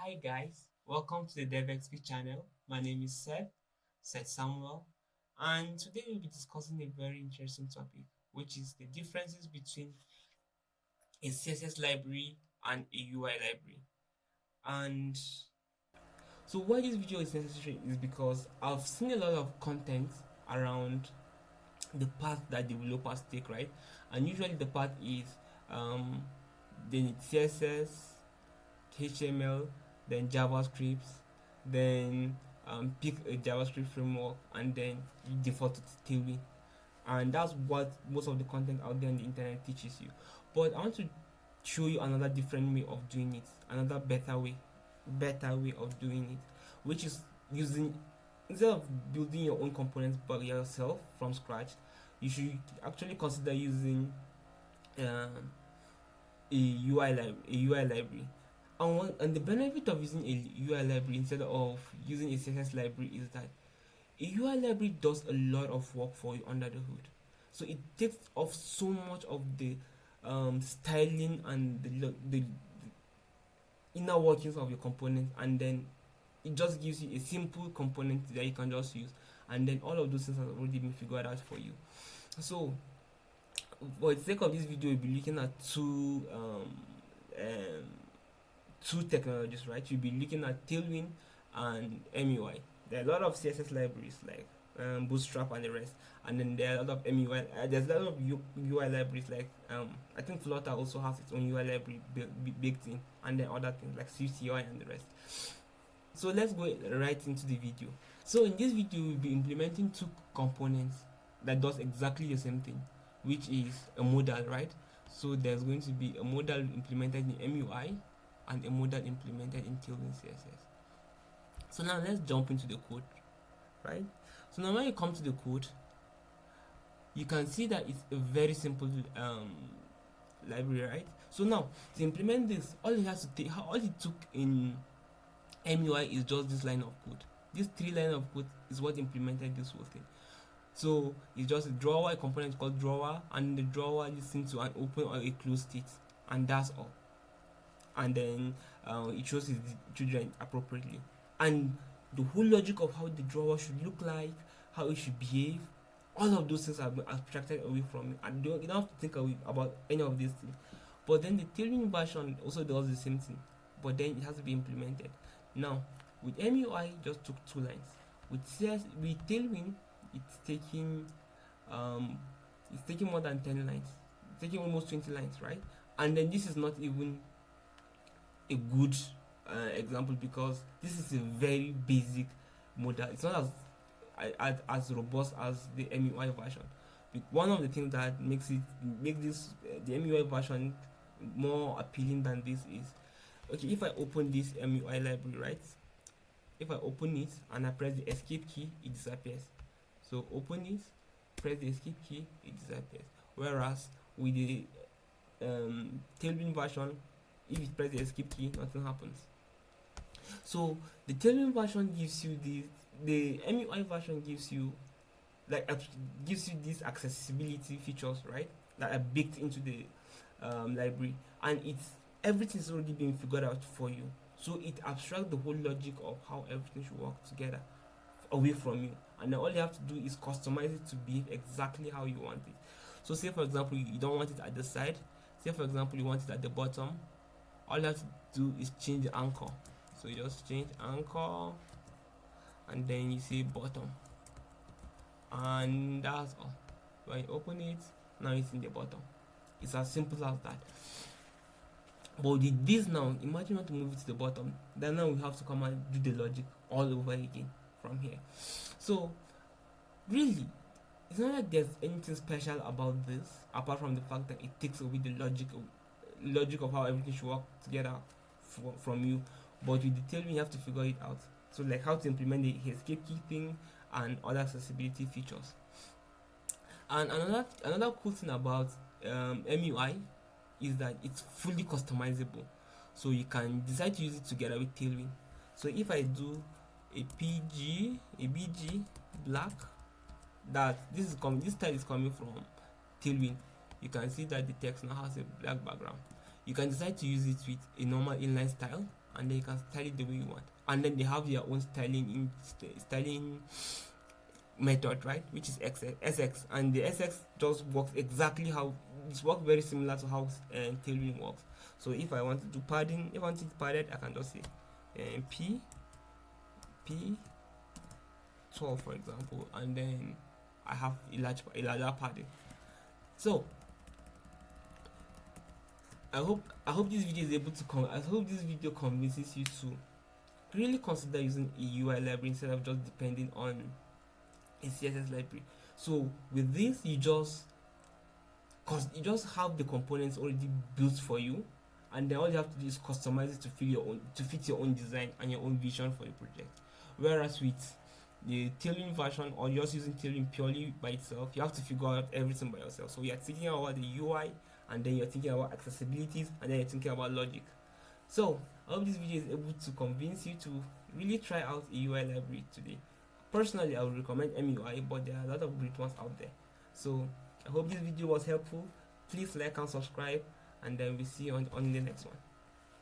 Hi guys, welcome to the DevXP channel. My name is Seth Samuel, and today we'll be discussing a very interesting topic, which is the differences between a CSS library and a UI library. And so why this video is necessary is because I've seen a lot of content around the path that developers take, right? And usually the path is um, the CSS, HTML, then JavaScript, then pick a JavaScript framework, and then you default to Tailwind. And that's what most of the content out there on the internet teaches you. But I want to show you another different way of doing it, another better way of doing it, which is using, instead of building your own components by yourself from scratch, you should actually consider using um, a UI library. And the benefit of using a UI library instead of using a CSS library is that a UI library does a lot of work for you under the hood. So it takes off so much of the styling and the inner workings of your component, and then it just gives you a simple component that you can just use, and then all of those things have already been figured out for you. So for the sake of this video, we'll be looking at um, two technologies, right? You'll be looking at Tailwind and MUI. There are a lot of CSS libraries like Bootstrap and the rest, and then there are a lot of MUI. There's a lot of UI libraries like I think Flutter also has its own UI library baked in, and then other things like CCI and the rest. So let's go right into the video. So in this video, we'll be implementing two components that does exactly the same thing, which is a modal, right? So there's going to be a modal implemented in MUI and a modal implemented in Tailwind CSS. So now let's jump into the code, right? So now when you come to the code, you can see that it's a very simple library, right? So now to implement this, all it took in MUI is just this line of code. This 3 line of code is what implemented this whole thing. So it's just a drawer, a component called drawer, and the drawer listens to an open or a closed state, and that's all. And then it shows his children appropriately. And the whole logic of how the drawer should look like, how it should behave, all of those things have been abstracted away from it, and you don't have to think about any of these things. But then the Tailwind version also does the same thing, but then it has to be implemented. Now with MUI, just took 2 lines. With Tailwind, it's taking more than 10 lines. It's taking almost 20 lines, right? And then this is not even a good example, because this is a very basic model. It's not as robust as the MUI version. One of the things that makes this the MUI version more appealing than this is, okay, if I open this MUI library, right? If I open it and I press the escape key, it disappears. So open it, press the escape key, it disappears. Whereas with the Tailwind version, if you press the escape key, nothing happens. So the Tailwind version gives you the MUI version gives you these accessibility features, right? That are baked into the library, and everything's already been figured out for you. So it abstracts the whole logic of how everything should work together away from you, and then all you have to do is customize it to behave exactly how you want it. So say for example you don't want it at the side, say for example you want it at the bottom, all you have to do is change the anchor. So you just change anchor, and then you say bottom, and that's all. When you open it, now it's in the bottom. It's as simple as that. But with this now, imagine not to move it to the bottom. Then now we have to come and do the logic all over again from here. So really, it's not like there's anything special about this, apart from the fact that it takes away the logic of how everything should work together from you. But with the Tailwind, you have to figure it out. So like how to implement the escape key thing and other accessibility features. And another cool thing about MUI is that it's fully customizable. So you can decide to use it together with Tailwind. So if I do a BG black, that this style is coming from Tailwind, you can see that the text now has a black background. You can decide to use it with a normal inline style, and then you can style it the way you want. And then they have their own styling method, right, which is SX, and the SX just works exactly how it works, very similar to how tailoring works. So if I want to do padding, if I want it padded, I can just say P 12, for example, and then I have a larger padding. So I hope this video is able to I hope this video convinces you to really consider using a UI library instead of just depending on a CSS library. So with this, you just have the components already built for you, and then all you have to do is customize it to fit your own design and your own vision for the project. Whereas with the tailoring version, or just using tailoring purely by itself, you have to figure out everything by yourself. So you're thinking about the UI, and then you're thinking about accessibilities, and then you're thinking about logic. So I hope this video is able to convince you to really try out a UI library today. Personally, I would recommend MUI, but there are a lot of great ones out there. So I hope this video was helpful. Please like and subscribe, and then we'll see you on the next one.